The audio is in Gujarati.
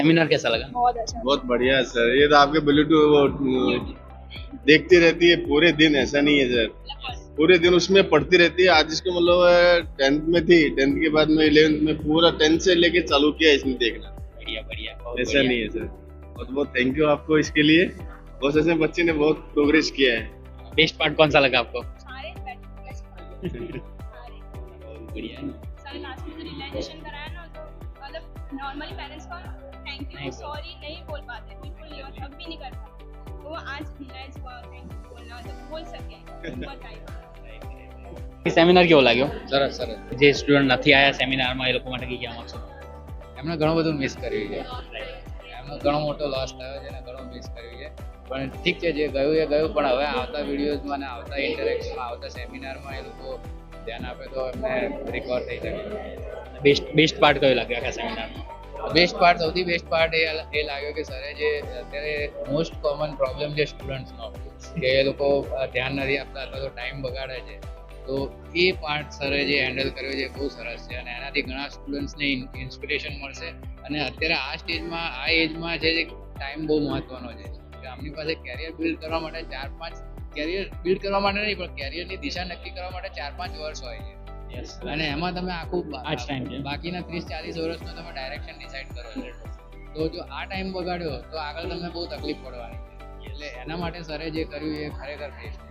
सेमिनार कैसा लगा? बहुत अच्छा। बहुत बढ़िया है सर। ये तो आपके ब्लूटूथ वो देखती रहती है पूरे दिन, ऐसा नहीं है सर, पूरे दिन उसमें पढ़ती रहती है। आज इसको मतलब 10th में थी, 10th के बाद में 11th में पूरा 10th से लेके चालू किया इसने देखना। बढ़िया बढ़िया, बहुत ऐसा बढ़िया। नहीं है सर। बहुत बहुत थैंक यू आपको इसके लिए। बहुत ऐसे बच्चे ने बहुत प्रोग्रेस किया है। बेस्ट पार्ट कौन सा लगा आपको? सारे बेस्ट सारे बढ़िया है। सारे लास्ट में जो रियलाइजेशन कराया ना, तो मतलब नॉर्मली पेरेंट्स को थैंक नहीं यू बोल- सॉरी नहीं बोल पाते, बिल्कुल नहीं, और अब भी नहीं कर पाते। वो आज रियलाइज हुआ थैंक यू बोलना, तो बोल सके बहुत टाइम। સેમિનાર કેવો લાગ્યો? સરસ સરસ જે સ્ટુડન્ટ નથી આયા સેમિનારમાં એ લોકો માટે કઈ કહેવા માંગશો? એમણે ઘણું બધું મિસ કર્યું છે, એમનો ઘણો મોટો લોસ થયો છે અને ઘણું મિસ કર્યું છે. પણ ઠીક છે, જે ગયું એ ગયું. પણ હવે આવતા વિડીયોઝમાં અને આવતા ઇન્ટરેક્શનમાં, આવતા સેમિનારમાં એ લોકો ધ્યાન આપે તો એમને રિકવર થઈ શકે. બેસ્ટ પાર્ટ કયો લાગ્યો આખા સેમિનારમાં? બેસ્ટ પાર્ટ, સૌથી બેસ્ટ પાર્ટ એ લાગ્યો કે સરે જે અત્યારે મોસ્ટ કોમન પ્રોબ્લેમ છે સ્ટુડન્ટ્સનો, કે એ લોકો ધ્યાન નથી આપતા અથવા તો ટાઈમ બગાડે છે, તો એ પાર્ટ સરે જે હેન્ડલ કર્યો છે બહુ સરસ છે. અને એનાથી ઘણા સ્ટુડન્ટ્સને ઇન્સ્પિરેશન મળશે. અને અત્યારે આ સ્ટેજમાં, આ એજમાં છે જે ટાઈમ બહુ મહત્વનો છે, કે આમની પાસે કેરિયર બિલ્ડ કરવા માટે 4-5 કેરિયર બિલ્ડ કરવા માટે નહીં, પણ કેરિયરની દિશા નક્કી કરવા માટે 4-5 વર્ષ હોય છે. યસ. અને એમાં તમે આખું આ જ time છે. બાકીના 30-40 વર્ષનો તમે ડાયરેક્શન ડિસાઈડ કરો છો. તો જો આ ટાઈમ બગાડ્યો તો આગળ તમને બહુ તકલીફ પડવાની છે. એટલે એના માટે સરે જે કર્યું એ ખરેખર બેસ્ટ છે.